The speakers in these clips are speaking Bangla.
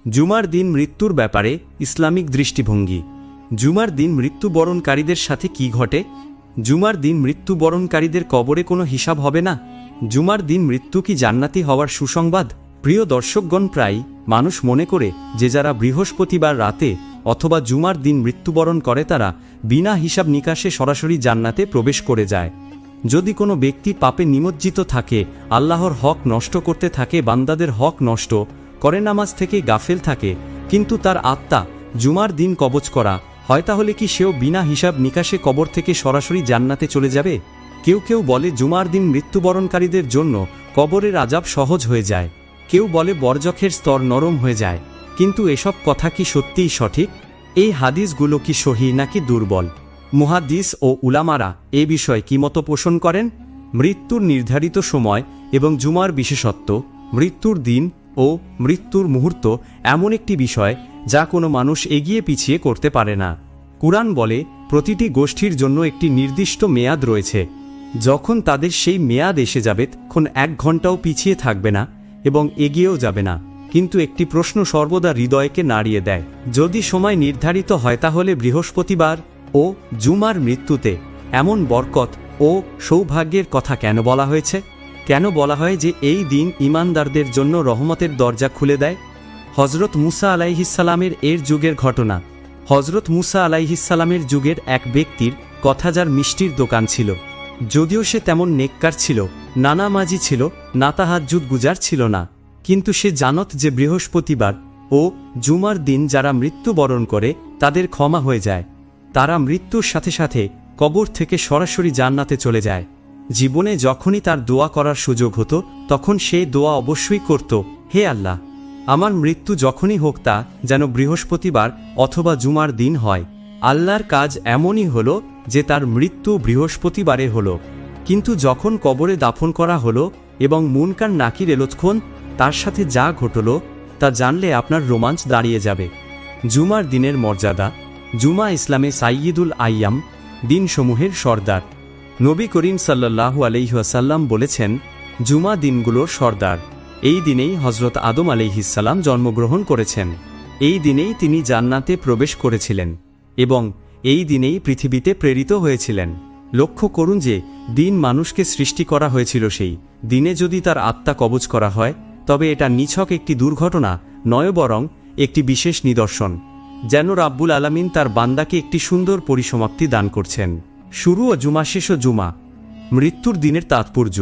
জুমার দিন মৃত্যুর ব্যাপারে ইসলামিক দৃষ্টিভঙ্গি। জুমার দিন মৃত্যুবরণকারীদের সাথে কি ঘটে? জুমার দিন মৃত্যুবরণকারীদের কবরে কোনো হিসাব হবে না। জুমার দিন মৃত্যু কি জান্নাতি হওয়ার সুসংবাদ? প্রিয় দর্শকগণ, প্রায় মানুষ মনে করে যে যারা বৃহস্পতিবার রাতে অথবা জুমার দিন মৃত্যুবরণ করে তারা বিনা হিসাব নিকাশে সরাসরি জান্নাতে প্রবেশ করে যায়। যদি কোনো ব্যক্তি পাপে নিমজ্জিত থাকে, আল্লাহর হক নষ্ট করতে থাকে, বান্দাদের হক নষ্ট করে, নামাজ থেকে গাফেল থাকে, কিন্তু তার আত্মা জুমার দিন কবজ করা হয়, তাহলে কি সেও বিনা হিসাব নিকাশে কবর থেকে সরাসরি জান্নাতে চলে যাবে? কেউ কেউ বলে জুমার দিন মৃত্যুবরণকারীদের জন্য কবরের আযাব সহজ হয়ে যায়, কেউ বলে বরজখের স্তর নরম হয়ে যায়। কিন্তু এসব কথা কি সত্যিই সঠিক? এই হাদিসগুলো কি সহিহ নাকি দুর্বল? মুহাদ্দিস ও উলামারা এ বিষয়ে কি মত পোষণ করেন? মৃত্যুর নির্ধারিত সময় এবং জুমার বিশেষত্ব। মৃত্যুর দিন ও মৃত্যুর মুহূর্ত এমন একটি বিষয় যা কোনো মানুষ এগিয়ে পিছিয়ে করতে পারে না। কুরআন বলে প্রতিটি গোষ্ঠীর জন্য একটি নির্দিষ্ট মেয়াদ রয়েছে। যখন তাদের সেই মেয়াদ এসে যাবে তখন 1 ঘন্টাও পিছিয়ে থাকবে না এবং এগিয়েও যাবে না। কিন্তু একটি প্রশ্ন সর্বদা হৃদয়কে নাড়িয়ে দেয়, যদি সময় নির্ধারিত হয় তাহলে বৃহস্পতিবার ও জুমার মৃত্যুতে এমন বরকত ও সৌভাগ্যের কথা কেন বলা হয়েছে? কেন বলা হয় যে এই দিন ঈমানদারদের জন্য রহমতের দরজা খুলে দেয়? হযরত মুসা আলাইহিসসালামের এর যুগের ঘটনা। হযরত মুসা আলাইহিসসালামের যুগের এক ব্যক্তির কথা, যার মিষ্টির দোকান ছিল। যদিও সে তেমন নেককার ছিল, না নামাজি ছিল, না তাহাজ্জুদ গুজার ছিল না, কিন্তু সে জানত যে বৃহস্পতিবার ও জুমার দিন যারা মৃত্যুবরণ করে তাদের ক্ষমা হয়ে যায়। তারা মৃত্যুর সাথে সাথে কবর থেকে সরাসরি জান্নাতে চলে যায়। জীবনে যখনই তার দোয়া করার সুযোগ হতো তখন সে দোয়া অবশ্যই করত, হে আল্লাহ, আমার মৃত্যু যখনই হোক তা যেন বৃহস্পতিবার অথবা জুমার দিন হয়। আল্লাহর কাজ এমনই হলো যে তার মৃত্যু বৃহস্পতিবারে হলো, কিন্তু যখন কবরে দাফন করা হলো এবং মুনকার নাকির এলোৎক্ষণ তার সাথে যা ঘটল তা জানলে আপনার রোমাঞ্চ দাঁড়িয়ে যাবে। জুমার দিনের মর্যাদা। জুমা ইসলামে সাইয়্যিদুল আইয়াম, দিনসমূহের সর্দার। নবী করিম সাল্লাল্লাহু আলাইহি ওয়াসাল্লাম বলেছেন, জুমা দিনগুলোর সর্দার। এই দিনেই হযরত আদম আলাইহিসসালাম জন্মগ্রহণ করেছেন, এই দিনেই তিনি জান্নাতে প্রবেশ করেছিলেন এবং এই দিনেই পৃথিবীতে প্রেরিত হয়েছিলেন। লক্ষ্য করুন যে দিন মানুষকে সৃষ্টি করা হয়েছিল, সেই দিনে যদি তার আত্মা কবজ করা হয় তবে এটা নিছক একটি দুর্ঘটনা নয়, বরং একটি বিশেষ নিদর্শন, যেন রাব্বুল আলামিন তার বান্দাকে একটি সুন্দর পরিসমাপ্তি দান করছেন। শুরু ও জুমা, শেষ ও জুমা। মৃত্যুর দিনের তাৎপর্য।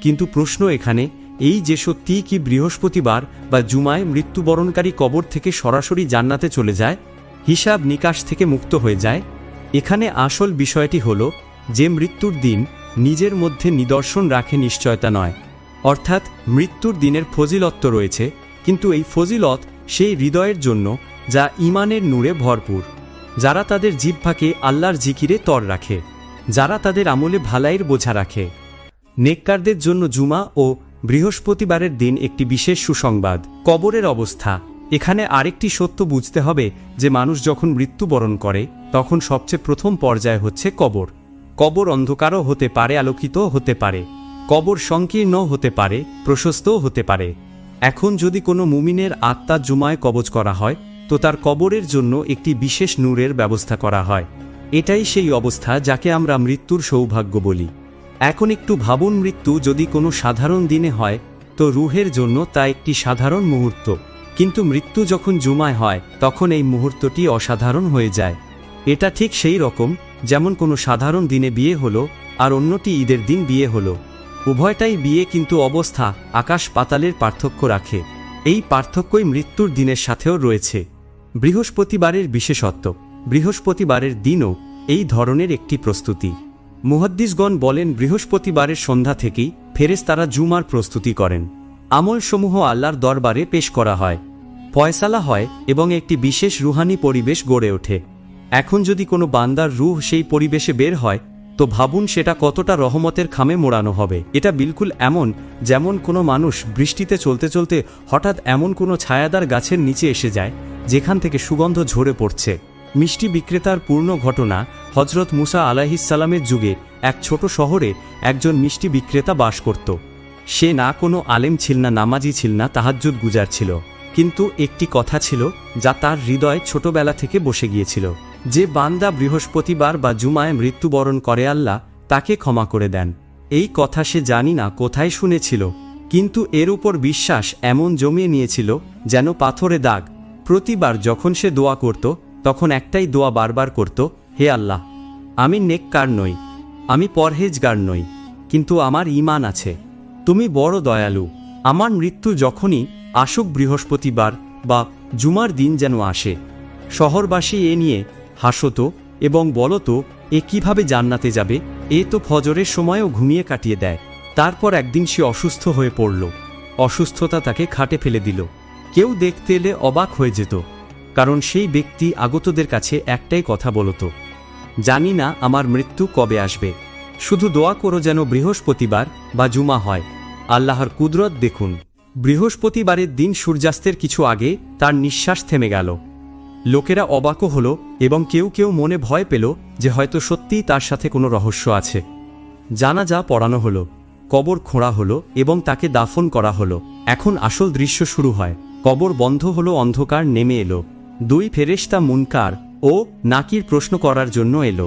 কিন্তু প্রশ্ন এখানে এই যে সত্যি কি বৃহস্পতিবার বা জুমায় মৃত্যুবরণকারী কবর থেকে সরাসরি জান্নাতে চলে যায়, হিসাব নিকাশ থেকে মুক্ত হয়ে যায়? এখানে আসল বিষয়টি হলো যে মৃত্যুর দিন নিজের মধ্যে নিদর্শন রাখে, নিশ্চয়তা নয়। অর্থাৎ মৃত্যুর দিনের ফজিলত রয়েছে, কিন্তু এই ফজিলত সেই হৃদয়ের জন্য যা ঈমানের নূরে ভরপুর, যারা তাদের জিহ্বাকে আল্লাহর জিকিরে তর রাখে, যারা তাদের আমলে ভালাইয়ের বোঝা রাখে। নেককারদের জন্য জুমা ও বৃহস্পতিবারের দিন একটি বিশেষ সুসংবাদ। কবরের অবস্থা। এখানে আরেকটি সত্য বুঝতে হবে যে মানুষ যখন মৃত্যুবরণ করে তখন সবচেয়ে প্রথম পর্যায় হচ্ছে কবর। কবর অন্ধকারও হতে পারে, আলোকিতও হতে পারে। কবর সংকীর্ণ হতে পারে, প্রশস্তও হতে পারে। এখন যদি কোনো মুমিনের আত্মা জুমায় কবজ করা হয় তো তার কবরের জন্য একটি বিশেষ নূরের ব্যবস্থা করা হয়। এটাই সেই অবস্থা যাকে আমরা মৃত্যুর সৌভাগ্য বলি। এখন একটু ভাবুন, মৃত্যু যদি কোনো সাধারণ দিনে হয় তো রূহের জন্য তা একটি সাধারণ মুহূর্ত, কিন্তু মৃত্যু যখন জুমায় হয় তখন এই মুহূর্তটি অসাধারণ হয়ে যায়। এটা ঠিক সেই রকম যেমন কোনো সাধারণ দিনে বিয়ে হলো আর অন্যটি ঈদের দিন বিয়ে হলো। উভয়টাই বিয়ে, কিন্তু অবস্থা আকাশ পাতালের পার্থক্য রাখে। এই পার্থক্যই মৃত্যুর দিনের সাথেও রয়েছে। বৃহস্পতিবারের বিশেষত্ব। বৃহস্পতিবারের দিনও এই ধরনের একটি প্রস্তুতি। মুহাদ্দিসগণ বলেন বৃহস্পতিবারের সন্ধ্যা থেকেই ফেরেশতারা জুমার প্রস্তুতি করেন। আমলসমূহ আল্লাহর দরবারে পেশ করা হয়, ফয়সালা হয় এবং একটি বিশেষ রুহানি পরিবেশ গড়ে ওঠে। এখন যদি কোনো বান্দার রূহ সেই পরিবেশে বের হয় তো ভাবুন সেটা কতটা রহমতের খামে মোড়ানো হবে। এটা বিলকুল এমন যেমন কোনো মানুষ বৃষ্টিতে চলতে চলতে হঠাৎ এমন কোনো ছায়াদার গাছের নিচে এসে যায় যেখান থেকে সুগন্ধ ঝরে পড়ছে। মিষ্টি বিক্রেতার পূর্ণ ঘটনা। হযরত মুসা আলাইহিসসালামের যুগে এক ছোট শহরে একজন মিষ্টি বিক্রেতা বাস করত। সে না কোনো আলেম ছিল না, নামাজি ছিল না, তাহাজ্জুদ গুজার ছিল। কিন্তু একটি কথা ছিল যা তার হৃদয়ে ছোটবেলা থেকে বসে গিয়েছিল, যে বান্দা বৃহস্পতিবার বা জুমায় মৃত্যুবরণ করে আল্লাহ তাকে ক্ষমা করে দেন। এই কথা সে জানি না কোথায় শুনেছিল, কিন্তু এর উপর বিশ্বাস এমন জমিয়ে নিয়েছিল যেন পাথরে দাগ। প্রতিবার যখন সে দোয়া করত তখন একটাই দোয়া বারবার করত, হে আল্লাহ, আমি নেককার নই, আমি পরহেজগার নই, কিন্তু আমার ঈমান আছে, তুমি বড় দয়ালু। আমার মৃত্যু যখনই আসুক বৃহস্পতিবার বা জুমার দিন যেন আসে। শহরবাসী এ নিয়ে হাসত এবং বলত, এ কিভাবে জান্নাতে যাবে, এ তো ফজরের সময়ও ঘুমিয়ে কাটিয়ে দেয়। তারপর একদিন সে অসুস্থ হয়ে পড়ল। অসুস্থতা তাকে খাটে ফেলে দিল। কেউ দেখতে এলে অবাক হয়ে যেত, কারণ সেই ব্যক্তি আগতদের কাছে একটাই কথা বলত, জানি না আমার মৃত্যু কবে আসবে, শুধু দোয়া করো যেন বৃহস্পতিবার বা জুমা হয়। আল্লাহর কুদরত দেখুন, বৃহস্পতিবারের দিন সূর্যাস্তের কিছু আগে তার নিঃশ্বাস থেমে গেল। লোকেরা অবাকও হল এবং কেউ কেউ মনে ভয় পেল যে হয়তো সত্যিই তার সাথে কোনো রহস্য আছে। জানাজা পড়ানো হলো, কবর খোঁড়া হলো এবং তাকে দাফন করা হলো। এখন আসল দৃশ্য শুরু হয়। কবর বন্ধ হলো, অন্ধকার নেমে এলো। দুই ফেরেশতা মুনকার ও নাকির প্রশ্ন করার জন্য এলো।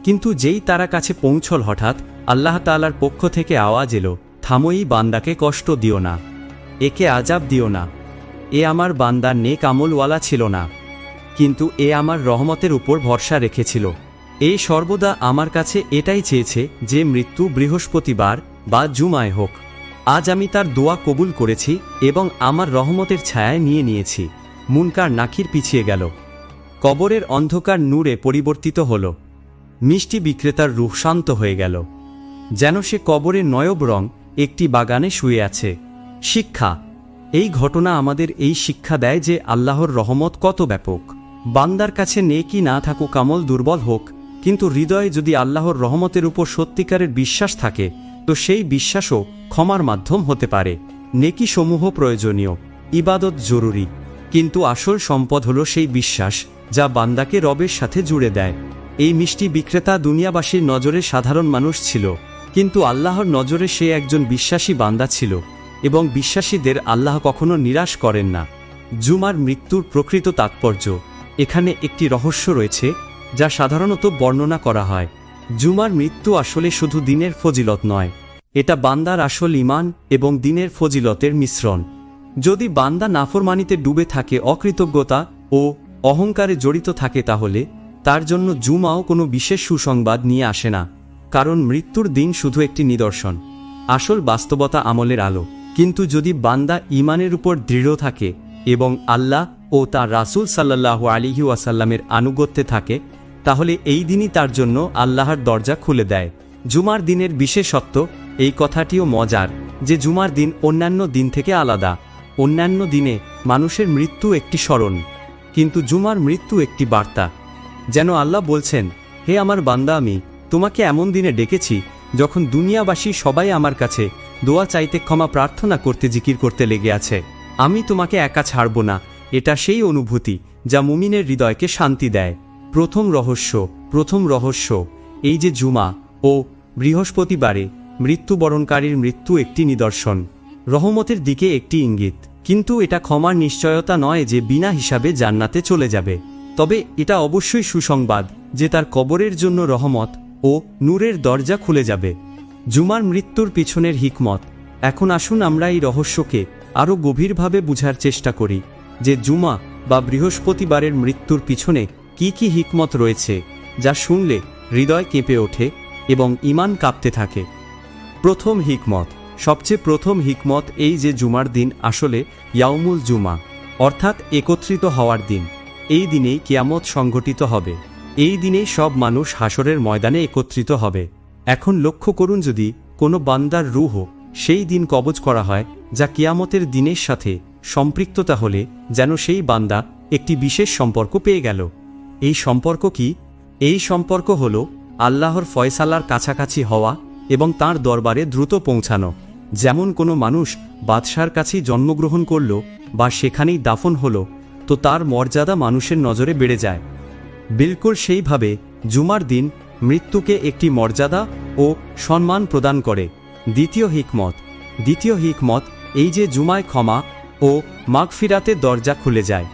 কিন্তু যেই তারা কাছে পৌঁছল, হঠাৎ আল্লাহ তাআলার পক্ষ থেকে আওয়াজ এলো, থামো, এই বান্দাকে কষ্ট দিও না, একে আযাব দিও না। এ আমার বান্দা নেক আমলওয়ালা ছিল না, কিন্তু এ আমার রহমতের উপর ভরসা রেখেছিল। এ সর্বদা আমার কাছে এটাই চেয়েছে যে মৃত্যু বৃহস্পতিবার বা জুমায় হোক। আজ আমি তার দোয়া কবুল করেছি এবং আমার রহমতের ছায়ায় নিয়ে নিয়েছি। মুনকার নাকির পিছিয়ে গেল। কবরের অন্ধকার নূরে পরিবর্তিত হল। মিষ্টি বিক্রেতার রূহ শান্ত হয়ে গেল, যেন সে কবরের নয়ব রং একটি বাগানে শুয়ে আছে। শিক্ষা, এই ঘটনা আমাদের এই শিক্ষা দেয় যে আল্লাহর রহমত কত ব্যাপক। বান্দার কাছে নেকি না থাকুক, আমল দুর্বল হোক, কিন্তু হৃদয়ে যদি আল্লাহর রহমতের উপর সত্যিকারের বিশ্বাস থাকে তো সেই বিশ্বাসও ক্ষমার মাধ্যম হতে পারে। নেকি সমূহ প্রয়োজনীয়, ইবাদত জরুরি, কিন্তু আসল সম্পদ হলো সেই বিশ্বাস যা বান্দাকে রবের সাথে জুড়ে দেয়। এই মিষ্টি বিক্রেতা দুনিয়াবাসীর নজরে সাধারণ মানুষ ছিল, কিন্তু আল্লাহর নজরে সে একজন বিশ্বাসী বান্দা ছিল, এবং বিশ্বাসীদের আল্লাহ কখনো নিরাশ করেন না। জুমার মৃত্যুর প্রকৃত তাৎপর্য, এখানে একটি রহস্য রয়েছে যা সাধারণত বর্ণনা করা হয়। জুমার মৃত্যু আসলে শুধু দিনের ফজিলত নয়, এটা বান্দার আসল ঈমান এবং দিনের ফজিলতের মিশ্রণ। যদি বান্দা নাফরমানিতে ডুবে থাকে, অকৃতজ্ঞতা ও অহংকারে জড়িত থাকে, তাহলে তার জন্য জুমাও কোনো বিশেষ সুসংবাদ নিয়ে আসে না, কারণ মৃত্যুর দিন শুধু একটি নিদর্শন, আসল বাস্তবতা আমলের আলো। কিন্তু যদি বান্দা ঈমানের উপর দৃঢ় থাকে এবং আল্লাহ ও তার রাসূল সাল্লাল্লাহু আলাইহি ওয়াসাল্লামের আনুগত্যে থাকে, তাহলে এই দিনই তার জন্য আল্লাহর দরজা খুলে দেয়। জুমার দিনের বিশেষত্ব, এই কথাটিও মজার যে জুমার দিন অন্যান্য দিন থেকে আলাদা। অন্যান্য দিনে মানুষের মৃত্যু একটি স্মরণ, কিন্তু জুমার মৃত্যু একটি বার্তা, যেন আল্লাহ বলছেন, হে আমার বান্দা, আমি তোমাকে এমন দিনে ডেকেছি যখন দুনিয়াবাসী সবাই আমার কাছে দোয়া চাইতে, ক্ষমা প্রার্থনা করতে, জিকির করতে লেগে আছে। আমি তোমাকে একা ছাড়ব না। এটা সেই অনুভূতি যা মুমিনের হৃদয়কে শান্তি দেয়। প্রথম রহস্য এই যে জুমা ও বৃহস্পতিবারে মৃত্যুবরণকারীর মৃত্যু একটি নিদর্শন, রহমতের দিকে একটি ইঙ্গিত। কিন্তু এটা ক্ষমার নিশ্চয়তা নয় যে বিনা হিসাবে জান্নাতে চলে যাবে। তবে এটা অবশ্যই সুসংবাদ যে তার কবরের জন্য রহমত ও নূরের দরজা খুলে যাবে। জুমার মৃত্যুর পিছনের হিকমত। এখন আসুন আমরা এই রহস্যকে আরও গভীরভাবে বুঝার চেষ্টা করি, যে জুমা বা বৃহস্পতিবারের মৃত্যুর পিছনে কি কি হিকমত রয়েছে, যা শুনলে হৃদয় কেঁপে ওঠে এবং ঈমান কাঁপতে থাকে। প্রথম হিকমত, সবচেয়ে প্রথম হিকমত এই যে জুমার দিন আসলে ইয়াউমুল জুমা, অর্থাৎ একত্রিত হওয়ার দিন। এই দিনেই কিয়ামত সংঘটিত হবে। এই দিনেই সব মানুষ হাসরের ময়দানে একত্রিত হবে। এখন লক্ষ্য করুন, যদি কোনো বান্দার রূহ সেই দিন কবজ করা হয় যা কিয়ামতের দিনের সাথে সম্পৃক্ত, তাহলে যেন সেই বান্দা একটি বিশেষ সম্পর্ক পেয়ে গেল। এই সম্পর্ক কি? এই সম্পর্ক হল আল্লাহর ফয়সালার কাছাকাছি হওয়া এবং তাঁর দরবারে দ্রুত পৌঁছানো। যেমন কোনো মানুষ বাদশার কাছেই জন্মগ্রহণ করল বা সেখানেই দাফন হলো, তো তার মর্যাদা মানুষের নজরে বেড়ে যায়। বিলকুল সেইভাবে জুমার দিন মৃত্যুকে একটি মর্যাদা ও সম্মান প্রদান করে। দ্বিতীয় হিকমত এই যে জুমায় ক্ষমা ও ও মাগফিরাতের দরজা খুলে যায়।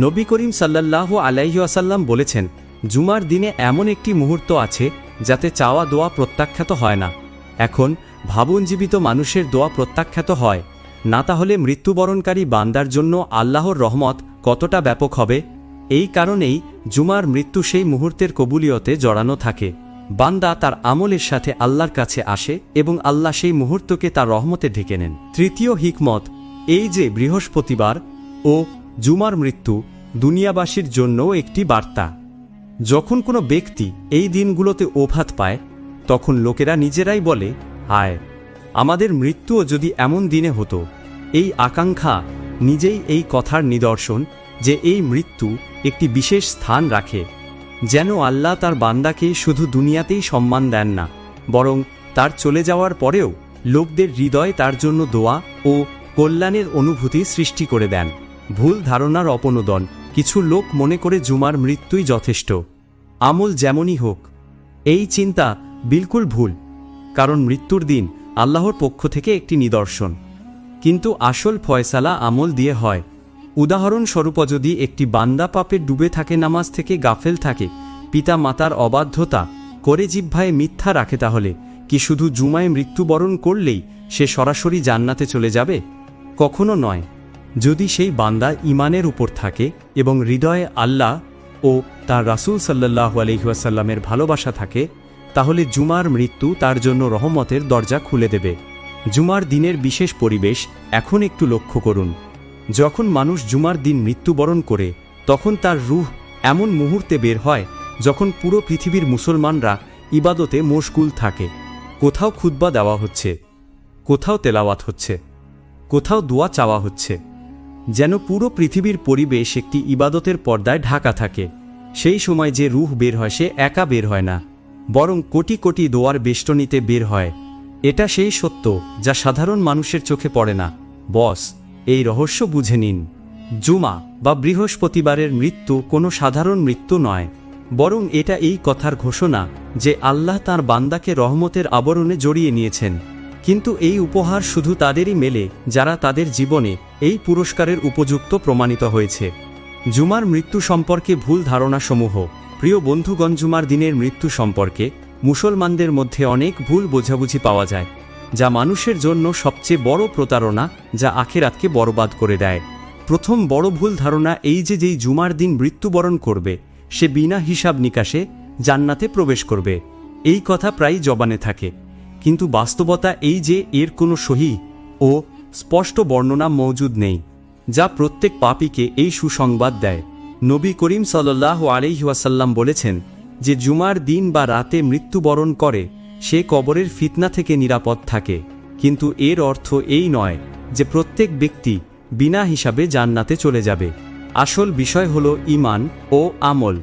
নবী করিম সাল্লাল্লাহু আলাইহি ওয়াসাল্লাম বলেছেন, জুমার দিনে এমন একটি মুহূর্ত আছে যাতে চাওয়া দোয়া প্রত্যাখ্যাত হয় না। এখন ভাবুন, জীবিত মানুষের দোয়া প্রত্যাখ্যাত হয় না, তাহলে মৃত্যুবরণকারী বান্দার জন্য আল্লাহর রহমত কতটা ব্যাপক হবে। এই কারণেই জুমার মৃত্যু সেই মুহূর্তের কবুলিয়তে জড়ানো থাকে। বান্দা তার আমলের সাথে আল্লাহর কাছে আসে এবং আল্লাহ সেই মুহূর্তকে তার রহমতে ঢেকে নেন। তৃতীয় হিকমত এই যে বৃহস্পতিবার ও জুমার মৃত্যু দুনিয়াবাসীর জন্যও একটি বার্তা। যখন কোনো ব্যক্তি এই দিনগুলোতে ওফাত পায়, তখন লোকেরা নিজেরাই বলে, হায়, আমাদের মৃত্যুও যদি এমন দিনে হতো। এই আকাঙ্ক্ষা নিজেই এই কথার নিদর্শন যে এই মৃত্যু একটি বিশেষ স্থান রাখে, যেন আল্লাহ তার বান্দাকে শুধু দুনিয়াতেই সম্মান দেন না, বরং তার চলে যাওয়ার পরেও লোকদের হৃদয়ে তার জন্য দোয়া ও কল্যাণের অনুভূতি সৃষ্টি করে দেন। ভুল ধারণার অপনোদন। কিছু লোক মনে করে জুমার মৃত্যুই যথেষ্ট, আমল যেমনই হোক। এই চিন্তা বিলকুল ভুল, কারণ মৃত্যুর দিন আল্লাহর পক্ষ থেকে একটি নিদর্শন, কিন্তু আসল ফয়সালা আমল দিয়ে হয়। উদাহরণস্বরূপ, যদি একটি বান্দা পাপে ডুবে থাকে, নামাজ থেকে গাফেল থাকে, পিতা মাতার অবাধ্যতা করে জিহ্বায় মিথ্যা রাখে, তাহলে কি শুধু জুমায় মৃত্যুবরণ করলেই সে সরাসরি জান্নাতে চলে যাবে? কখনো নয়। যদি সেই বান্দা ঈমানের উপর থাকে এবং হৃদয়ে আল্লাহ ও তার রাসূল সাল্লাল্লাহু আলাইহি ওয়াসাল্লামের ভালোবাসা থাকে, তাহলে জুমার মৃত্যু তার জন্য রহমতের দরজা খুলে দেবে। জুমার দিনের বিশেষ পরিবেশ এখন একটু লক্ষ্য করুন। যখন মানুষ জুমার দিন মৃত্যুবরণ করে, তখন তার রূহ এমন মুহূর্তে বের হয় যখন পুরো পৃথিবীর মুসলমানরা ইবাদতে মশগুল থাকে। কোথাও খুতবা দেওয়া হচ্ছে, কোথাও তেলাওয়াত হচ্ছে, কোথাও দোয়া চাওয়া হচ্ছে, যেন পুরো পৃথিবীর পরিবেশ একটি ইবাদতের পর্দায় ঢাকা থাকে। সেই সময় যে রূহ বের হয়, সে একা বের হয় না, বরং কোটি কোটি দোয়ার বেষ্টনীতে বের হয়। এটা সেই সত্য যা সাধারণ মানুষের চোখে পড়ে না। বস, এই রহস্য বুঝে নিন। জুমা বা বৃহস্পতিবারের মৃত্যু কোনো সাধারণ মৃত্যু নয়, বরং এটা এই কথার ঘোষণা যে আল্লাহ তাঁর বান্দাকে রহমতের আবরণে জড়িয়ে নিয়েছেন। কিন্তু এই উপহার শুধু তাদেরই মেলে যারা তাদের জীবনে এই পুরস্কারের উপযুক্ত প্রমাণিত হয়েছে। জুমার মৃত্যু সম্পর্কে ভুল ধারণাসমূহ। প্রিয় বন্ধুগণ, জুমার দিনের মৃত্যু সম্পর্কে মুসলমানদের মধ্যে অনেক ভুল বোঝাবুঝি পাওয়া যায়, যা মানুষের জন্য সবচেয়ে বড় প্রতারণা, যা আখিরাতকে বরবাদ করে দেয়। প্রথম বড় ভুল ধারণা এই যে যেই জুমার দিন মৃত্যুবরণ করবে, সে বিনা হিসাব নিকাশে জান্নাতে প্রবেশ করবে। এই কথা প্রায়ই জবানে থাকে, কিন্তু বাস্তবতা এই যে এর কোনো সহিহ ও স্পষ্ট বর্ণনা মওজুদ নেই, যা প্রত্যেক পাপীকে এই সুসংবাদ দেয়। নবী করিম সাল্লাল্লাহু আলাইহি ওয়াসাল্লাম বলেছেন যে জুমার দিন বা রাতে মৃত্যুবরণ করে সে কবরের ফিতনা থেকে নিরাপদ থাকে, কিন্তু এর অর্থ এই নয় যে প্রত্যেক ব্যক্তি বিনা হিসাবে জান্নাতে চলে যাবে। আসল বিষয় হল ঈমান ও আমল।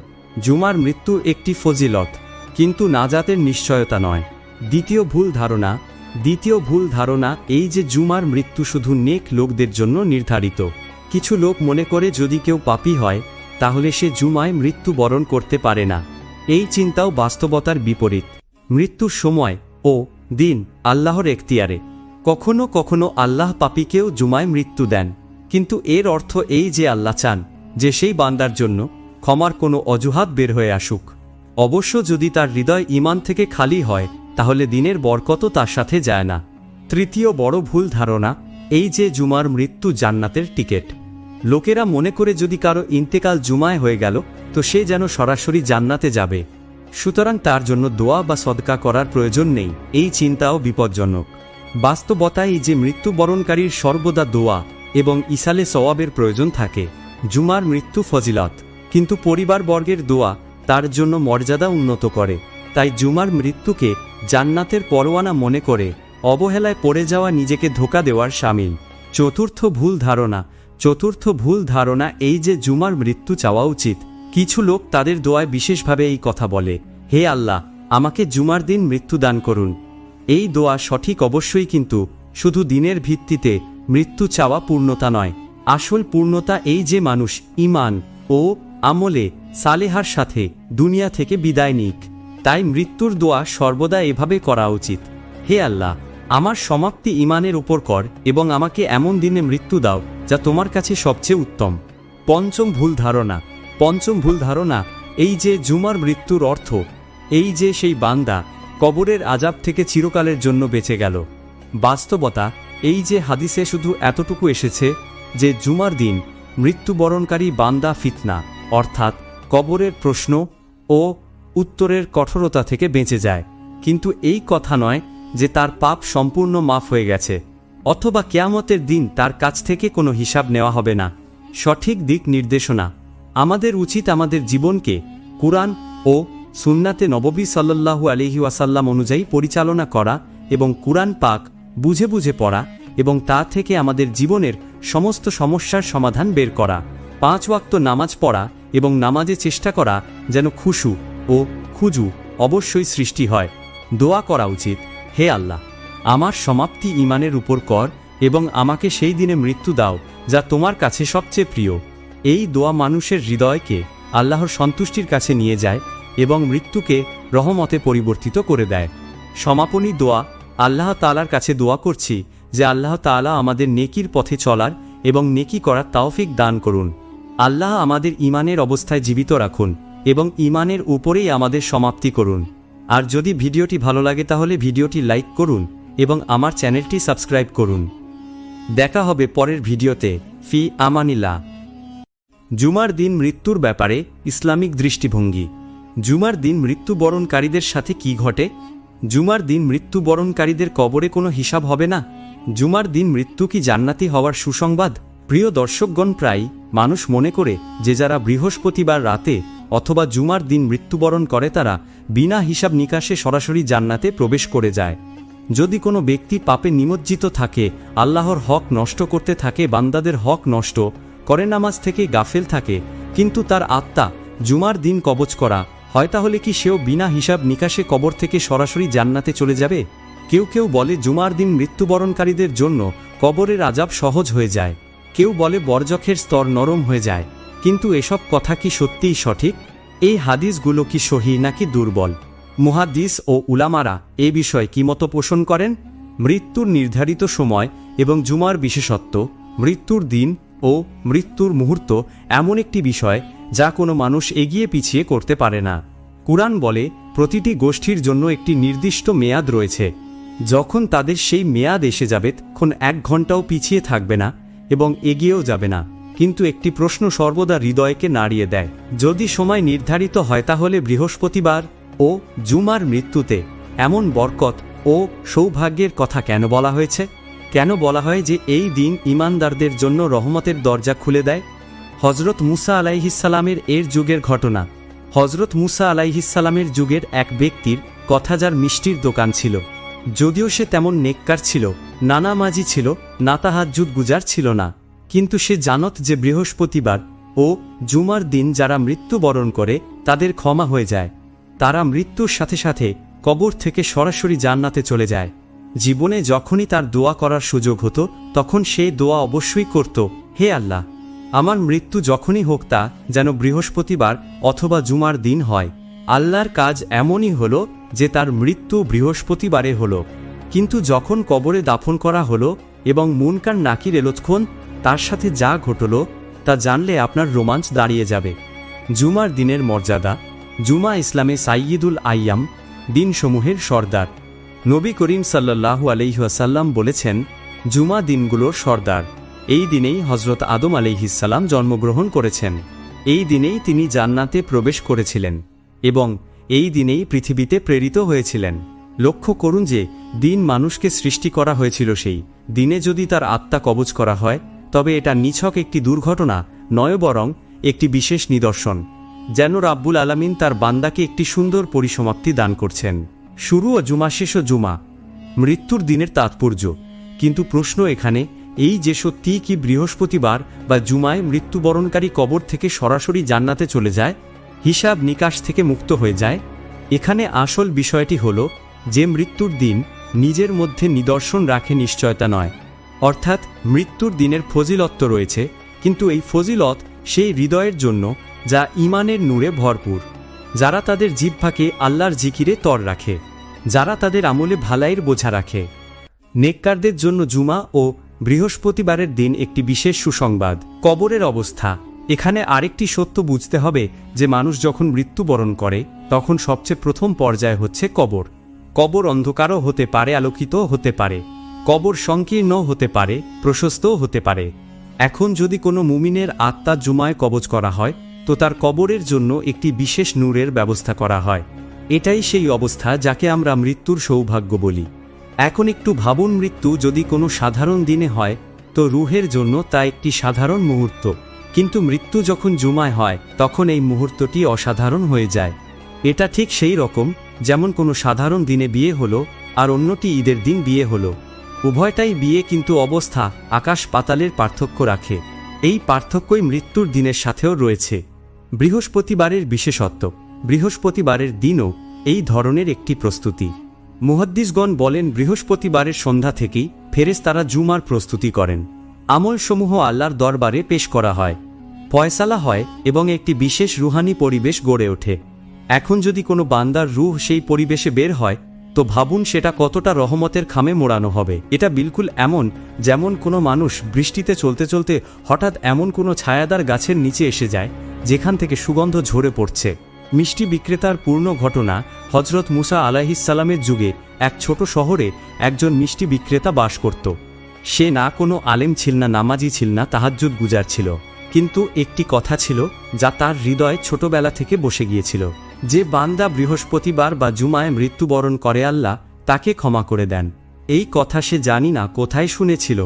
জুমার মৃত্যু একটি ফজিলত, কিন্তু নাজাতের নিশ্চয়তা নয়। দ্বিতীয় ভুল ধারণা এই যে জুমার মৃত্যু শুধু নেক লোকদের জন্য নির্ধারিত। কিছু লোক মনে করে যদি কেউ পাপী হয় তাহলে সে জুমায় মৃত্যুবরণ করতে পারে না। এই চিন্তাও বাস্তবতার বিপরীত। মৃত্যুর সময় ও দিন আল্লাহর এখতিয়ারে। কখনো কখনো আল্লাহ পাপীকেও জুমায় মৃত্যু দেন, কিন্তু এর অর্থ এই যে আল্লাহ চান যে সেই বান্দার জন্য ক্ষমার কোনো অজুহাত বের হয়ে আসুক। অবশ্য যদি তার হৃদয় ঈমান থেকে খালি হয়, তাহলে দিনের বরকতও তার সাথে যায় না। তৃতীয় বড় ভুল ধারণা এই যে জুমার মৃত্যু জান্নাতের টিকিট। লোকেরা মনে করে যদি কারো ইন্তেকাল জুমায় হয়ে গেল তো সে যেন সরাসরি জান্নাতে যাবে, সুতরাং তার জন্য দোয়া বা সদকা করার প্রয়োজন নেই। এই চিন্তাও বিপজ্জনক। বাস্তবতায় যে মৃত্যুবরণকারীর সর্বদা দোয়া এবং ইসালে সওয়াবের প্রয়োজন থাকে। জুমার মৃত্যু ফজিলত, কিন্তু পরিবারবর্গের দোয়া তার জন্য মর্যাদা উন্নত করে। তাই জুমার মৃত্যুকে জান্নাতের পরোয়ানা মনে করে অবহেলায় পড়ে যাওয়া নিজেকে ধোঁকা দেওয়ার শামিল। চতুর্থ ভুল ধারণা এই যে জুমার মৃত্যু চাওয়া উচিত। কিছু লোক তাদের দোয়ায় বিশেষভাবে এই কথা বলে, হে আল্লাহ, আমাকে জুমার দিন মৃত্যু দান করুন। এই দোয়া সঠিক অবশ্যই, কিন্তু শুধু দিনের ভিত্তিতে মৃত্যু চাওয়া পূর্ণতা নয়। আসল পূর্ণতা এই যে মানুষ ঈমান ও আমলে সালেহার সাথে দুনিয়া থেকে বিদায় নিক। তাই মৃত্যুর দোয়া সর্বদা এভাবে করা উচিত, হে আল্লাহ, আমার সমাপ্তি ঈমানের উপর কর এবং আমাকে এমন দিনে মৃত্যু দাও যা তোমার কাছে সবচেয়ে উত্তম। পঞ্চম ভুল ধারণা এই যে জুমার মৃত্যুর অর্থ এই যে সেই বান্দা কবরের আযাব থেকে চিরকালের জন্য বেঁচে গেল। বাস্তবতা এই যে হাদিসে শুধু এতটুকু এসেছে যে জুমার দিন মৃত্যুবরণকারী বান্দা ফিতনা অর্থাৎ কবরের প্রশ্ন ও উত্তরের কঠোরতা থেকে বেঁচে যায়, কিন্তু এই কথা নয় যে তার পাপ সম্পূর্ণ মাফ হয়ে গেছে অথবা কিয়ামতের দিন তার কাছ থেকে কোনো হিসাব নেওয়া হবে না। সঠিক দিক নির্দেশনা আমাদের উচিত আমাদের জীবনকে কুরআন ও সুন্নাতে নববী সাল্লাল্লাহু আলাইহি ওয়াসাল্লাম অনুযায়ী পরিচালনা করা এবং কুরআন পাক বুঝে বুঝে পড়া এবং তা থেকে আমাদের জীবনের সমস্ত সমস্যার সমাধান বের করা। 5 ওয়াক্ত নামাজ পড়া এবং নামাজে চেষ্টা করা যেন খুশু ও খুজু অবশ্যই সৃষ্টি হয়। দোয়া করা উচিত, হে আল্লাহ, আমার সমাপ্তি ঈমানের উপর কর এবং আমাকে সেই দিনে মৃত্যু দাও যা তোমার কাছে সবচেয়ে প্রিয়। এই দোয়া মানুষের হৃদয়কে আল্লাহর সন্তুষ্টির কাছে নিয়ে যায় এবং মৃত্যুকে রহমতে পরিবর্তিত করে দেয়। সমাপনী দোয়া আল্লাহ তাআলার কাছে দোয়া করছি যে আল্লাহ তাআলা আমাদের নেকির পথে চলার এবং নেকি করার তৌফিক দান করুন। আল্লাহ আমাদের ঈমানের অবস্থায় জীবিত রাখুন এবং ঈমানের উপরেই আমাদের সমাপ্তি করুন। আর যদি ভিডিওটি ভালো লাগে তাহলে ভিডিওটি লাইক করুন এবং আমার চ্যানেলটি সাবস্ক্রাইব করুন। দেখা হবে পরের ভিডিওতে। ফি আমানিল্লাহ। জুমার দিন মৃত্যুর ব্যাপারে ইসলামিক দৃষ্টিভঙ্গি। জুমার দিন মৃত্যুবরণকারীদের সাথে কি ঘটে? জুমার দিন মৃত্যুবরণকারীদের কবরে কোনো হিসাব হবে না। জুমার দিন মৃত্যু কি জান্নাতি হওয়ার সুসংবাদ? প্রিয় দর্শকগণ, প্রায় মানুষ মনে করে যে যারা বৃহস্পতিবার রাতে অথবা জুমার দিন মৃত্যুবরণ করে তারা বিনা হিসাব নিকাশে সরাসরি জান্নাতে প্রবেশ করে যায়। যদি কোনো ব্যক্তি পাপে নিমজ্জিত থাকে, আল্লাহর হক নষ্ট করতে থাকে, বান্দাদের হক নষ্ট করে, নামাজ থেকে গাফেল থাকে, কিন্তু তার আত্মা জুমার দিন কবজ করা হয়, তাহলে কি সেও বিনা হিসাব নিকাশে কবর থেকে সরাসরি জান্নাতে চলে যাবে? কেউ কেউ বলে জুমার দিন মৃত্যুবরণকারীদের জন্য কবরের আযাব সহজ হয়ে যায়, কেউ বলে বরজখের স্তর নরম হয়ে যায়, কিন্তু এসব কথা কি সত্যিই সঠিক? এই হাদিসগুলো কি সহিহ নাকি দুর্বল? মুহাদ্দিস ও উলামারা এ বিষয়ে কি মত পোষণ করেন? মৃত্যুর নির্ধারিত সময় এবং জুমার বিশেষত্ব। মৃত্যুর দিন ও মৃত্যুর মুহূর্ত এমন একটি বিষয় যা কোনো মানুষ এগিয়ে পিছিয়ে করতে পারে না। কুরআন বলে প্রতিটি গোষ্ঠীর জন্য একটি নির্দিষ্ট মেয়াদ রয়েছে, যখন তাদের সেই মেয়াদ এসে যাবে তখন 1 ঘন্টাও পিছিয়ে থাকবে না এবং এগিয়েও যাবে না। কিন্তু একটি প্রশ্ন সর্বদা হৃদয়কে নাড়িয়ে দেয়, যদি সময় নির্ধারিত হয় তাহলে বৃহস্পতিবার ও জুমার মৃত্যুতে এমন বরকত ও সৌভাগ্যের কথা কেন বলা হয়েছে? কেন বলা হয় যে এই দিন ঈমানদারদের জন্য রহমতের দরজা খুলে দেয়? হযরত মুসা আলাইহিসসালামের এর যুগের ঘটনা। হযরত মুসা আলাইহিসসালামের যুগের এক ব্যক্তির কথা, যার মিষ্টির দোকান ছিল। যদিও সে তেমন নেককার ছিল, নামাজি ছিল না, তাহাজ্জুদ গুজার ছিল না, কিন্তু সে জানত যে বৃহস্পতিবার ও জুমার দিন যারা মৃত্যুবরণ করে তাদের ক্ষমা হয়ে যায়, তারা মৃত্যুর সাথে সাথে কবর থেকে সরাসরি জান্নাতে চলে যায়। জীবনে যখনই তার দোয়া করার সুযোগ হতো তখন সে দোয়া অবশ্যই করত, হে আল্লাহ, আমার মৃত্যু যখনই হোক তা যেন বৃহস্পতিবার অথবা জুমার দিন হয়। আল্লাহর কাজ এমনই হলো যে তার মৃত্যু বৃহস্পতিবারে হলো, কিন্তু যখন কবরে দাফন করা হলো এবং মুনকার নাকির এলোৎক্ষণ তার সাথে যা ঘটল তা জানলে আপনার রোমাঞ্চ দাঁড়িয়ে যাবে। জুমার দিনের মর্যাদা। জুমা ইসলামে সাইয়্যিদুল আইয়াম, দিনসমূহের সর্দার। নবী করিম সাল্লাল্লাহু আলাইহি ওয়াসাল্লাম বলেছেন, জুমা দিনগুলোর সর্দার। এই দিনেই হযরত আদম আলাইহিসসালাম জন্মগ্রহণ করেছেন, এই দিনেই তিনি জান্নাতে প্রবেশ করেছিলেন এবং এই দিনেই পৃথিবীতে প্রেরিত হয়েছিলেন। লক্ষ্য করুন যে দিন মানুষকে সৃষ্টি করা হয়েছিল, সেই দিনে যদি তার আত্মা কবজ করা হয় তবে এটা নিছক একটি দুর্ঘটনা নয়, বরং একটি বিশেষ নিদর্শন, যেন রাব্বুল আলামিন তার বান্দাকে একটি সুন্দর পরিসমাপ্তি দান করছেন। শুরু ও জুমা, শেষ ও জুমা। মৃত্যুর দিনের তাৎপর্য। কিন্তু প্রশ্ন এখানে এই যে সত্যিই কি বৃহস্পতিবার বা জুমায় মৃত্যুবরণকারী কবর থেকে সরাসরি জান্নাতে চলে যায়, হিসাব নিকাশ থেকে মুক্ত হয়ে যায়? এখানে আসল বিষয়টি হলো যে মৃত্যুর দিন নিজের মধ্যে নিদর্শন রাখে নিশ্চয়তা নয়, অর্থাৎ মৃত্যুর দিনের ফজিলত রয়েছে, কিন্তু এই ফজিলত সেই হৃদয়ের জন্য যা ঈমানের নূরে ভরপুর, যারা তাদের জিহ্বাকে আল্লাহর জিকিরে তর রাখে, যারা তাদের আমলে ভালাইয়ের বোঝা রাখে। নেককারদের জন্য জুমা ও বৃহস্পতিবারের দিন একটি বিশেষ সুসংবাদ। কবরের অবস্থা। এখানে আরেকটি সত্য বুঝতে হবে যে মানুষ যখন মৃত্যুবরণ করে তখন সবচেয়ে প্রথম পর্যায় হচ্ছে কবর। কবর অন্ধকারও হতে পারে, আলোকিতও হতে পারে। কবর সংকীর্ণ হতে পারে, প্রশস্তও হতে পারে। এখন যদি কোনো মুমিনের আত্মা জুমায় কবজ করা হয় তো তার কবরের জন্য একটি বিশেষ নূরের ব্যবস্থা করা হয়। এটাই সেই অবস্থা যাকে আমরা মৃত্যুর সৌভাগ্য বলি। এখন একটু ভাবুন, মৃত্যু যদি কোনো সাধারণ দিনে হয় তো রুহের জন্য তা একটি সাধারণ মুহূর্ত, কিন্তু মৃত্যু যখন জুমায় হয় তখন এই মুহূর্তটি অসাধারণ হয়ে যায়। এটা ঠিক সেই রকম যেমন কোনো সাধারণ দিনে বিয়ে হলো আর অন্যটি ঈদের দিন বিয়ে হলো। উভয়টাই বিয়ে, কিন্তু অবস্থা আকাশ পাতালের পার্থক্য রাখে। এই পার্থক্যই মৃত্যুর দিনের সাথেও রয়েছে। বৃহস্পতিবারের বিশেষত্ব। বৃহস্পতিবারের দিনও এই ধরনের একটি প্রস্তুতি। মুহাদ্দিসগণ বলেন বৃহস্পতিবারের সন্ধ্যা থেকেই ফেরেশতারা জুমার প্রস্তুতি করেন। আমলসমূহ আল্লাহর দরবারে পেশ করা হয়, ফয়সালা হয় এবং একটি বিশেষ রুহানি পরিবেশ গড়ে ওঠে। এখন যদি কোনো বান্দার রূহ সেই পরিবেশে বের হয় তো ভাবুন সেটা কতটা রহমতের খামে মোড়ানো হবে। এটা বিলকুল এমন যেমন কোনো মানুষ বৃষ্টিতে চলতে চলতে হঠাৎ এমন কোনো ছায়াদার গাছের নিচে এসে যায় যেখান থেকে সুগন্ধ ঝরে পড়ছে। মিষ্টি বিক্রেতার পূর্ণ ঘটনা। হজরত মুসা আলাইহিসসালামের যুগে এক ছোট শহরে একজন মিষ্টি বিক্রেতা বাস করত। সে না কোনো আলেম ছিল না, নামাজি ছিল না, তাহাজ্জুদ গুজার ছিল, কিন্তু একটি কথা ছিল যা তার হৃদয়ে ছোটবেলা থেকে বসে গিয়েছিল। যে বান্দা বৃহস্পতিবার বা জুমায় মৃত্যুবরণ করে আল্লাহ তাকে ক্ষমা করে দেন। এই কথা সে জানি না কোথায় শুনেছিল,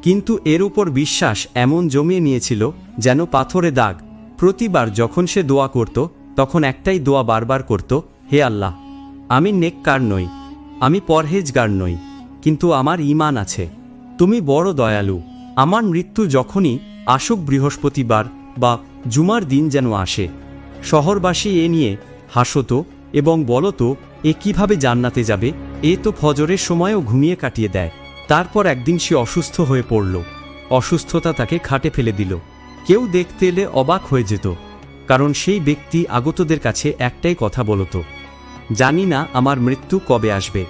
কিন্তু এর উপর বিশ্বাস এমন জমিয়ে নিয়েছিল যেন পাথরে দাগ। প্রতিবার যখন সে দোয়া করত তখন একটাই দোয়া বারবার করত, হে আল্লাহ, আমি নেককার নই, আমি পরহেজগার নই, কিন্তু আমার ঈমান আছে, তুমি বড় দয়ালু। আমার মৃত্যু যখনই আসুক বৃহস্পতিবার বা জুমার দিন যেন আসে। শহরবাসী এ নিয়ে হাসত এবং বলত, এ কিভাবে জান্নাতে যাবে, এ তো ফজরের সময়ও ঘুমিয়ে কাটিয়ে দেয়। তারপর একদিন সে অসুস্থ হয়ে পড়ল। অসুস্থতা তাকে খাটে ফেলে দিল। কেউ দেখতে এলে অবাক হয়ে যেত, কারণ সেই ব্যক্তি আগতদের কাছে একটাই কথা বলত, জানি না আমার মৃত্যু কবে আসবে,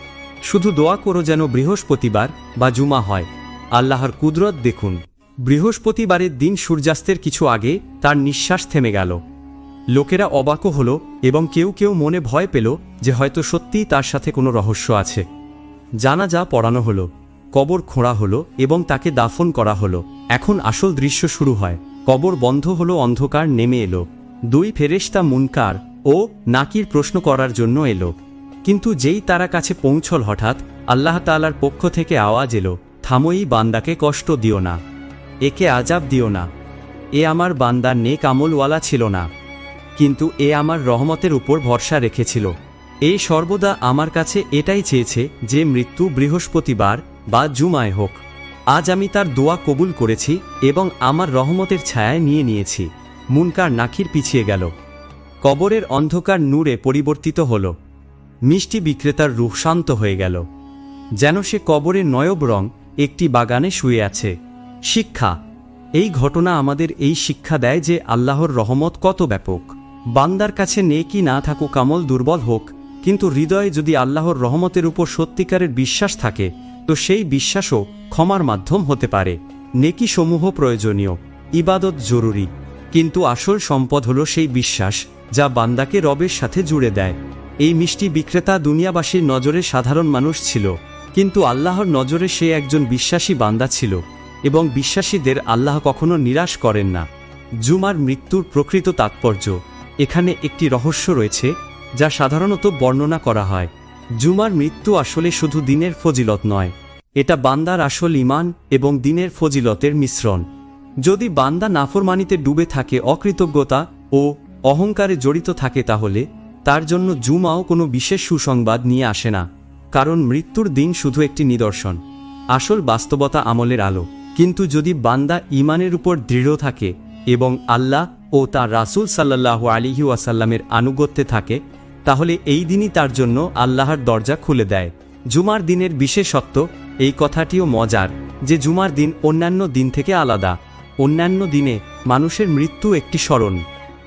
শুধু দোয়া করো যেন বৃহস্পতিবার বা জুমা হয়। আল্লাহর কুদরত দেখুন। বৃহস্পতিবারের দিন সূর্যাস্তের কিছু আগে তার নিঃশ্বাস থেমে গেল। লোকেরা অবাকও হল এবং কেউ কেউ মনে ভয় পেল যে হয়তো সত্যিই তার সাথে কোনো রহস্য আছে। জানাজা পড়ানো হলো, কবর খোঁড়া হলো এবং তাকে দাফন করা হলো। এখন আসল দৃশ্য শুরু হয়। কবর বন্ধ হলো, অন্ধকার নেমে এলো। দুই ফেরেশতা মুনকার ও নাকির প্রশ্ন করার জন্য এলো, কিন্তু যেই তারা কাছে পৌঁছল হঠাৎ আল্লাহ তাআলার পক্ষ থেকে আওয়াজ এলো, থামো, এই বান্দাকে কষ্ট দিও না, একে আযাব দিও না। এ আমার বান্দা নেক আমলওয়ালা ছিল না, কিন্তু এ আমার রহমতের উপর ভরসা রেখেছিল। এ সর্বদা আমার কাছে এটাই চেয়েছে যে মৃত্যু বৃহস্পতিবার বা জুমায় হোক। আজ আমি তার দোয়া কবুল করেছি এবং আমার রহমতের ছায়ায় নিয়ে নিয়েছি। মুনকার নাকির পিছিয়ে গেল। কবরের অন্ধকার নূরে পরিবর্তিত হল। মিষ্টি বিক্রেতার রূহ শান্ত হয়ে গেল, যেন সে কবরের নয়ব রং একটি বাগানে শুয়ে আছে। শিক্ষা। এই ঘটনা আমাদের এই শিক্ষা দেয় যে আল্লাহর রহমত কত ব্যাপক। বান্দার কাছে নেকি না থাকুক, আমল দুর্বল হোক, কিন্তু হৃদয়ে যদি আল্লাহর রহমতের উপর সত্যিকারের বিশ্বাস থাকে তো সেই বিশ্বাসও ক্ষমার মাধ্যম হতে পারে। নেকি সমূহ প্রয়োজনীয়, ইবাদত জরুরি, কিন্তু আসল সম্পদ হলো সেই বিশ্বাস যা বান্দাকে রবের সাথে জুড়ে দেয়। এই মিষ্টি বিক্রেতা দুনিয়াবাসীর নজরে সাধারণ মানুষ ছিল, কিন্তু আল্লাহর নজরে সে একজন বিশ্বাসী বান্দা ছিল, এবং বিশ্বাসীদের আল্লাহ কখনো নিরাশ করেন না। জুমার মৃত্যুর প্রকৃত তাৎপর্য। এখানে একটি রহস্য রয়েছে যা সাধারণত বর্ণনা করা হয়। জুমার মৃত্যু আসলে শুধু দিনের ফজিলত নয়, এটা বান্দার আসল ঈমান এবং দিনের ফজিলতের মিশ্রণ। যদি বান্দা নাফরমানিতে ডুবে থাকে, অকৃতজ্ঞতা ও অহংকারে জড়িত থাকে, তাহলে তার জন্য জুমাও কোনো বিশেষ সুসংবাদ নিয়ে আসে না, কারণ মৃত্যুর দিন শুধু একটি নিদর্শন, আসল বাস্তবতা আমলের আলো। কিন্তু যদি বান্দা ঈমানের উপর দৃঢ় থাকে এবং আল্লাহ ও তার রাসূল সাল্লাল্লাহু আলাইহি ওয়াসাল্লামের আনুগত্যে থাকে, তাহলে এই দিনই তার জন্য আল্লাহর দরজা খুলে দেয়। জুমার দিনের বিশেষত্ব। এই কথাটিও মজার যে জুমার দিন অন্যান্য দিন থেকে আলাদা। অন্যান্য দিনে মানুষের মৃত্যু একটি স্মরণ,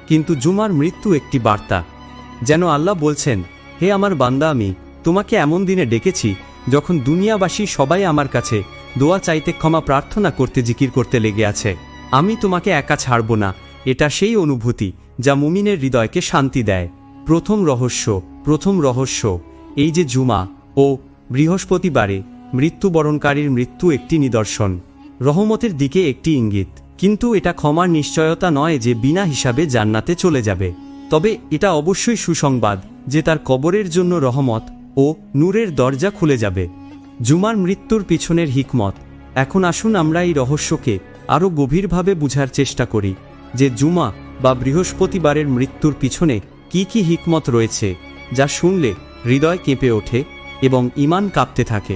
কিন্তু জুমার মৃত্যু একটি বার্তা, যেন আল্লাহ বলছেন, হে আমার বান্দা, আমি তোমাকে এমন দিনে ডেকেছি যখন দুনিয়াবাসী সবাই আমার কাছে দোয়া চাইতে, ক্ষমা প্রার্থনা করতে, জিকির করতে লেগে আছে। আমি তোমাকে একা ছাড়ব না। এটা সেই অনুভূতি যা মুমিনের হৃদয়কে শান্তি দেয়। প্রথম রহস্য, এই যে জুমা ও বৃহস্পতিবারে মৃত্যুবরণকারীর মৃত্যু একটি নিদর্শন, রহমতের দিকে একটি ইঙ্গিত। কিন্তু এটা ক্ষমার নিশ্চয়তা নয় যে বিনা হিসাবে জান্নাতে চলে যাবে। তবে এটা অবশ্যই সুসংবাদ যে তার কবরের জন্য রহমত ও নূরের দরজা খুলে যাবে। জুমার মৃত্যুর পিছনের হিকমত। এখন আসুন আমরা এই রহস্যকে আরও গভীরভাবে বুঝার চেষ্টা করি যে জুমা বা বৃহস্পতিবারের মৃত্যুর পিছনে কি কি হিকমত রয়েছে, যা শুনলে হৃদয় কেঁপে ওঠে এবং ঈমান কাঁপতে থাকে।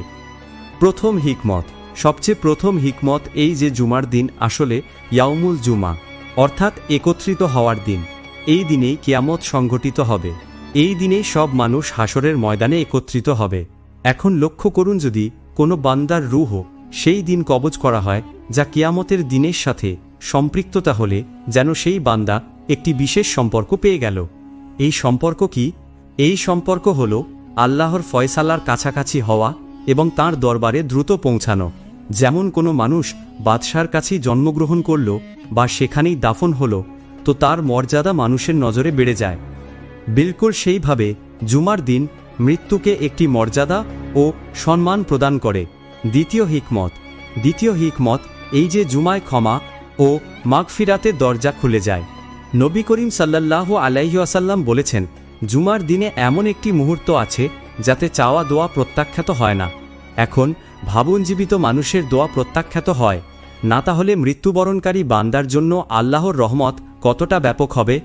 প্রথম হিকমত, সবচেয়ে প্রথম হিকমত এই যে জুমার দিন আসলে ইয়াউমুল জুমা, অর্থাৎ একত্রিত হওয়ার দিন। এই দিনেই কিয়ামত সংঘটিত হবে। এই দিনেই সব মানুষ হাসরের ময়দানে একত্রিত হবে। এখন লক্ষ্য করুন, যদি কোনো বান্দার রূহ সেই দিন কবজ করা হয় যা কিয়ামতের দিনের সাথে সম্পৃক্ত, তাহলে যেন সেই বান্দা একটি বিশেষ সম্পর্ক পেয়ে গেল। এই সম্পর্ক কি? এই সম্পর্ক হল আল্লাহর ফয়সালার কাছাকাছি হওয়া এবং তাঁর দরবারে দ্রুত পৌঁছানো। যেমন কোনো মানুষ বাদশার কাছেই জন্মগ্রহণ করল বা সেখানেই দাফন হল, তো তার মর্যাদা মানুষের নজরে বেড়ে যায়। বিলকুল সেইভাবে জুমার দিন মৃত্যুকে একটি মর্যাদা ও সম্মান প্রদান করে। দ্বিতীয় হিকমত, এই যে জুমায় ক্ষমা ও মাগফিরাতের দরজা খুলে যায়। নবী করিম সাল্লাল্লাহু আলাইহি ওয়াসাল্লাম বলেছেন, জুমার দিনে এমন একটি মুহূর্ত আছে যাতে চাওয়া দোয়া প্রত্যাখ্যাত হয় না। এখন ভাবুন, জীবিত মানুষের দোয়া প্রত্যাখ্যাত হয় না, তাহলে মৃত্যুবরণকারী বান্দার জন্য আল্লাহর রহমত কতটা ব্যাপক হবে।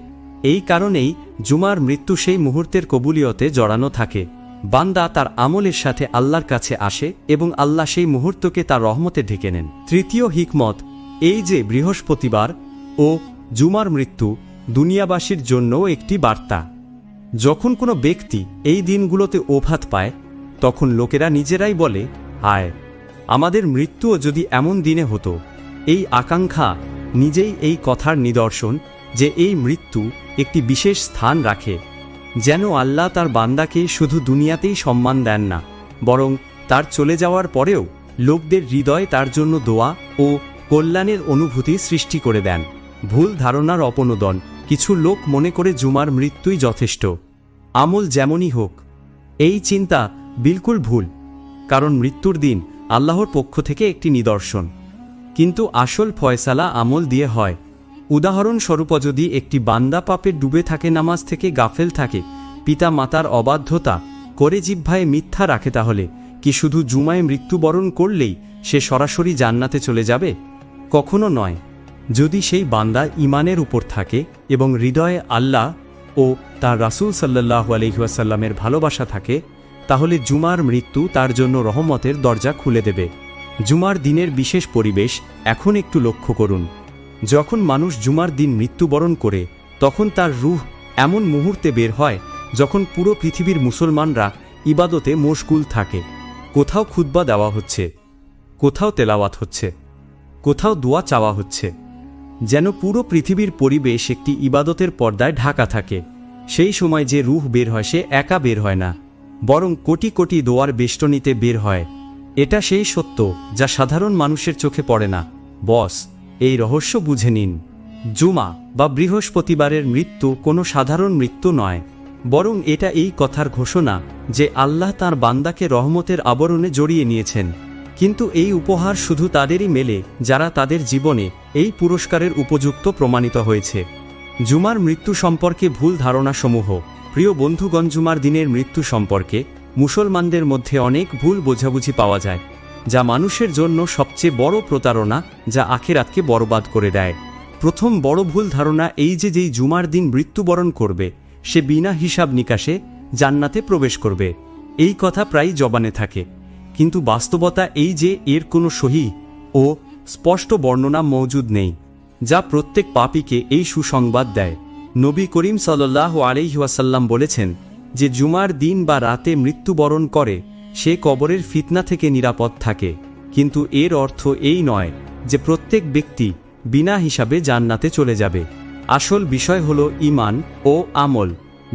এই কারণেই জুমার মৃত্যু সেই মুহূর্তের কবুলিয়তে জড়ানো থাকে। বান্দা তার আমলের সাথে আল্লাহর কাছে আসে এবং আল্লাহ সেই মুহূর্তকে তার রহমতে ঢেকে নেন। তৃতীয় হিকমত, এই যে বৃহস্পতিবার ও জুমার মৃত্যু দুনিয়াবাসীর জন্য একটি বার্তা। যখন কোনো ব্যক্তি এই দিনগুলোতে ওভাত পায়, তখন লোকেরা নিজেরাই বলে, হায়, আমাদের মৃত্যুও যদি এমন দিনে হতো। এই আকাঙ্ক্ষা নিজেই এই কথার নিদর্শন যে এই মৃত্যু একটি বিশেষ স্থান রাখে, যেন আল্লাহ তার বান্দাকে শুধু দুনিয়াতেই সম্মান দেন না, বরং তার চলে যাওয়ার পরেও লোকদের হৃদয়ে তার জন্য দোয়া ও কল্যাণের অনুভূতি সৃষ্টি করে দেন। ভুল ধারণার অপনোদন। কিছু লোক মনে করে জুমার মৃত্যুই যথেষ্ট, আমল যেমনই হোক। এই চিন্তা বিলকুল ভুল, কারণ মৃত্যুর দিন আল্লাহর পক্ষ থেকে একটি নিদর্শন, কিন্তু আসল ফয়সালা আমল দিয়ে হয়। উদাহরণস্বরূপ, যদি একটি বান্দা পাপে ডুবে থাকে, নামাজ থেকে গাফেল থাকে, পিতা মাতার অবাধ্যতা করে জিহ্বায় মিথ্যা রাখে, তাহলে কি শুধু জুমায় মৃত্যুবরণ করলেই সে সরাসরি জান্নাতে চলে যাবে? কখনো নয়। যদি সেই বান্দা ঈমানের উপর থাকে এবং হৃদয়ে আল্লাহ ও তার রাসূল সাল্লাল্লাহু আলাইহি ওয়াসাল্লামের ভালোবাসা থাকে, তাহলে জুমার মৃত্যু তার জন্য রহমতের দরজা খুলে দেবে। জুমার দিনের বিশেষ পরিবেশ এখন একটু লক্ষ্য করুন। যখন মানুষ জুমার দিন মৃত্যুবরণ করে, তখন তার রূহ এমন মুহূর্তে বের হয় যখন পুরো পৃথিবীর মুসলমানরা ইবাদতে মশগুল থাকে। কোথাও খুতবা দেওয়া হচ্ছে, কোথাও তেলাওয়াত হচ্ছে, কোথাও দোয়া চাওয়া হচ্ছে, যেন পুরো পৃথিবীর পরিবেশ একটি ইবাদতের পর্দায় ঢাকা থাকে। সেই সময় যে রূহ বের হয়, সে একা বের হয় না, বরং কোটি কোটি দোয়ার বেষ্টনীতে বের হয়। এটা সেই সত্য যা সাধারণ মানুষের চোখে পড়ে না। বস, এই রহস্য বুঝে নিন। জুমা বা বৃহস্পতিবারের মৃত্যু কোনো সাধারণ মৃত্যু নয়, বরং এটা এই কথার ঘোষণা যে আল্লাহ তাঁর বান্দাকে রহমতের আবরণে জড়িয়ে নিয়েছেন। কিন্তু এই উপহার শুধু তাদেরই মেলে যারা তাদের জীবনে এই পুরস্কারের উপযুক্ত প্রমাণিত হয়েছে। জুমার মৃত্যু সম্পর্কে ভুল ধারণাসমূহ। প্রিয় বন্ধুগণ, জুমার দিনের মৃত্যু সম্পর্কে মুসলমানদের মধ্যে অনেক ভুল বোঝাবুঝি পাওয়া যায়, যা মানুষের জন্য সবচেয়ে বড় প্রতারণা, যা আখিরাতকে বরবাদ করে দেয়। প্রথম বড় ভুল ধারণা এই যে যেই জুমার দিন মৃত্যুবরণ করবে, সে বিনা হিসাব নিকাশে জান্নাতে প্রবেশ করবে। এই কথা প্রায়ই জবানে থাকে, কিন্তু বাস্তবতা এই যে এর কোনো সহিহ ও স্পষ্ট বর্ণনা মওজুদ নেই, যা প্রত্যেক পাপীকে এই সুসংবাদ দেয়। নবী করিম সাল্লাল্লাহু আলাইহি ওয়াসাল্লাম বলেছেন যে জুমার দিন বা রাতে মৃত্যুবরণ করে সে কবরের ফিতনা থেকে নিরাপদ থাকে, কিন্তু এর অর্থ এই নয় যে প্রত্যেক ব্যক্তি বিনা হিসাবে জান্নাতে চলে যাবে। আসল বিষয় হলো ঈমান ও আমল।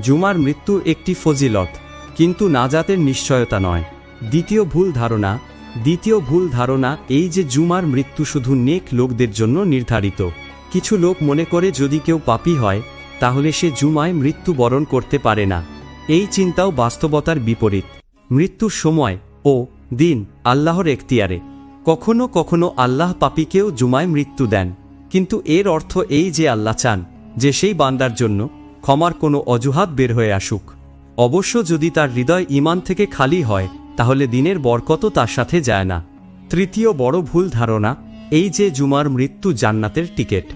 জুমার মৃত্যু একটি ফজিলত, কিন্তু নাজাতের নিশ্চয়তা নয়। দ্বিতীয় ভুল ধারণা এই যে জুমার মৃত্যু শুধু নেক লোকদের জন্য নির্ধারিত। কিছু লোক মনে করে যদি কেউ পাপী হয় তাহলে সে জুমায় মৃত্যুবরণ করতে পারে না। এই চিন্তাও বাস্তবতার বিপরীত। মৃত্যুর সময় ও দিন আল্লাহর এখতিয়ারে। কখনো কখনো আল্লাহ পাপীকেও জুমায় মৃত্যু দেন, কিন্তু এর অর্থ এই যে আল্লাহ চান যে সেই বান্দার জন্য ক্ষমার কোনো অজুহাত বের হয়ে আসুক। অবশ্য যদি তার হৃদয় ঈমান থেকে খালি হয় তাহলে দিনের বরকতও তার সাথে যায় না। তৃতীয় বড় ভুল ধারণা এই যে জুমার মৃত্যু জান্নাতের টিকিট।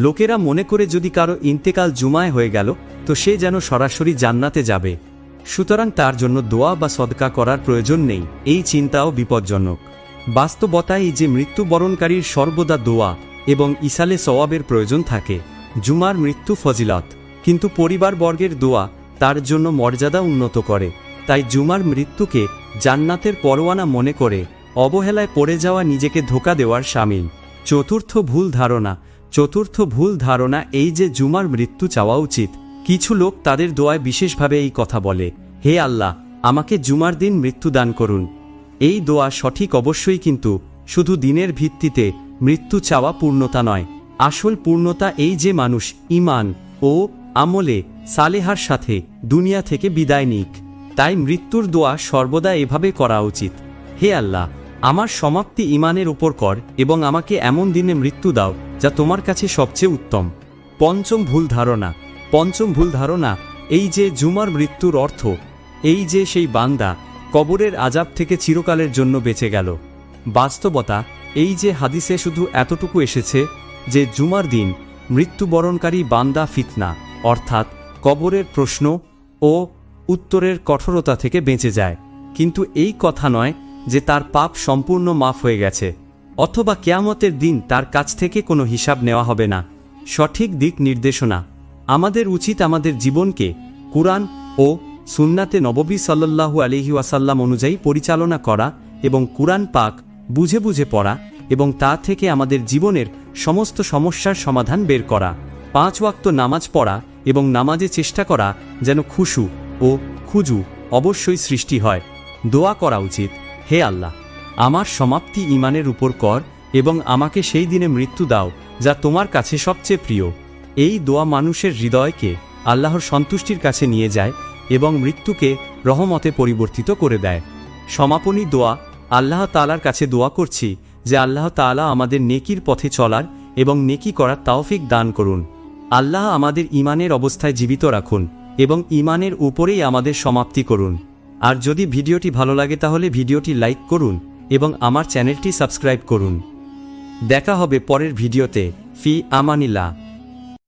লোকেরা মনে করে যদি কারো ইন্তেকাল জুমায় হয়ে গেল তো সে যেন সরাসরি জান্নাতে যাবে, সুতরাং তার জন্য দোয়া বা সদকা করার প্রয়োজন নেই। এই চিন্তাও বিপজ্জনক। বাস্তবতায় এই যে মৃত্যুবরণকারীর সর্বদা দোয়া এবং ইসালে সওয়াবের প্রয়োজন থাকে। জুমার মৃত্যু ফজিলত, কিন্তু পরিবারবর্গের দোয়া তার জন্য মর্যাদা উন্নত করে। তাই জুমার মৃত্যুকে জান্নাতের পরোয়ানা মনে করে অবহেলায় পড়ে যাওয়া নিজেকে ধোঁকা দেওয়ার শামিল। চতুর্থ ভুল ধারণা এই যে জুমার মৃত্যু চাওয়া উচিত। কিছু লোক তাদের দোয়ায় বিশেষভাবে এই কথা বলে, হে আল্লাহ, আমাকে জুমার দিন মৃত্যু দান করুন। এই দোয়া সঠিক অবশ্যই, কিন্তু শুধু দিনের ভিত্তিতে মৃত্যু চাওয়া পূর্ণতা নয়। আসল পূর্ণতা এই যে মানুষ ঈমান ও আমলে সালেহার সাথে দুনিয়া থেকে বিদায় নিক। তাই মৃত্যুর দোয়া সর্বদা এভাবে করা উচিত, হে আল্লাহ, আমার সমাপ্তি ঈমানের উপর কর এবং আমাকে এমন দিনে মৃত্যু দাও যা তোমার কাছে সবচেয়ে উত্তম। পঞ্চম ভুল ধারণা এই যে জুমার মৃত্যুর অর্থ এই যে সেই বান্দা কবরের আযাব থেকে চিরকালের জন্য বেঁচে গেল। বাস্তবতা এই যে হাদিসে শুধু এতটুকু এসেছে যে জুমার দিন মৃত্যুবরণকারী বান্দা ফিতনা অর্থাৎ কবরের প্রশ্ন ও উত্তরের কঠোরতা থেকে বেঁচে যায়, কিন্তু এই কথা নয় যে তার পাপ সম্পূর্ণ মাফ হয়ে গেছে অথবা কিয়ামতের দিন তার কাছ থেকে কোনো হিসাব নেওয়া হবে না। সঠিক দিক নির্দেশনা আমাদের উচিত আমাদের জীবনকে কুরআন ও সুন্নাতে নববী সাল্লাল্লাহু আলাইহি ওয়াসাল্লাম অনুযায়ী পরিচালনা করা এবং কুরআন পাক বুঝে বুঝে পড়া এবং তা থেকে আমাদের জীবনের সমস্ত সমস্যার সমাধান বের করা। 5 ওয়াক্ত নামাজ পড়া এবং নামাজে চেষ্টা করা যেন খুশু ও খুজু অবশ্যই সৃষ্টি হয়। দোয়া করা উচিত, হে আল্লাহ, আমার সমাপ্তি ঈমানের উপর কর এবং আমাকে সেই দিনে মৃত্যু দাও যা তোমার কাছে সবচেয়ে প্রিয়। এই দোয়া মানুষের হৃদয়কে আল্লাহর সন্তুষ্টির কাছে নিয়ে যায় এবং মৃত্যুকে রহমতে পরিবর্তিত করে দেয়। সমাপনী দোয়া আল্লাহ তাআলার কাছে দোয়া করছি যে আল্লাহ তাআলা আমাদের নেকির পথে চলার এবং নেকি করার তৌফিক দান করুন। আল্লাহ আমাদের ঈমানের অবস্থায় জীবিত রাখুন এবং ঈমানের উপরেই আমাদের সমাপ্তি করুন। আর যদি ভিডিওটি ভালো লাগে তাহলে ভিডিওটি লাইক করুন এবং আমার চ্যানেলটি সাবস্ক্রাইব করুন। দেখা হবে পরের ভিডিওতে। ফি আমানিল্লাহ।